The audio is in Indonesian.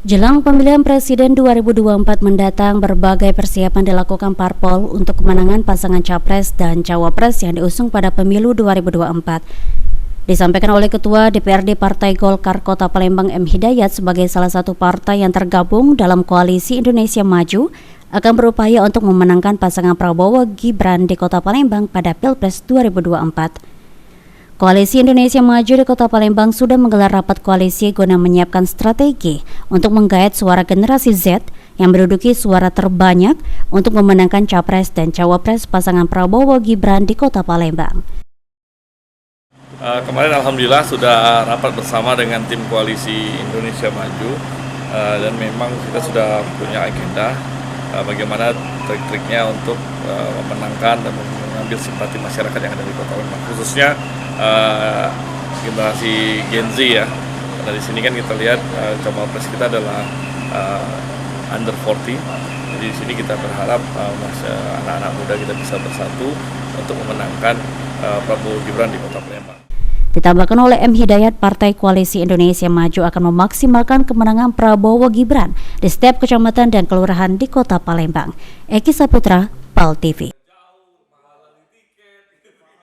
Jelang pemilihan presiden 2024 mendatang, berbagai persiapan dilakukan parpol untuk kemenangan pasangan capres dan cawapres yang diusung pada pemilu 2024. Disampaikan oleh Ketua DPRD Partai Golkar Kota Palembang M. Hidayat sebagai salah satu partai yang tergabung dalam Koalisi Indonesia Maju akan berupaya untuk memenangkan pasangan Prabowo Gibran di Kota Palembang pada Pilpres 2024. Koalisi Indonesia Maju di Kota Palembang sudah menggelar rapat koalisi guna menyiapkan strategi untuk menggait suara generasi Z yang menduduki suara terbanyak untuk memenangkan capres dan cawapres pasangan Prabowo Gibran di Kota Palembang. Kemarin alhamdulillah sudah rapat bersama dengan tim Koalisi Indonesia Maju dan memang kita sudah punya agenda bagaimana trik-triknya untuk memenangkan dan mengambil simpati masyarakat yang ada di Kota Palembang, khususnya generasi Gen Z ya. Dari sini kan kita lihat cawapres kita adalah under 40. Jadi di sini kita berharap anak-anak muda kita bisa bersatu untuk memenangkan Prabowo Gibran di Kota Palembang. Ditambahkan oleh M. Hidayat, Partai Koalisi Indonesia Maju akan memaksimalkan kemenangan Prabowo Gibran di setiap kecamatan dan kelurahan di Kota Palembang. Eki Saputra, PAL TV.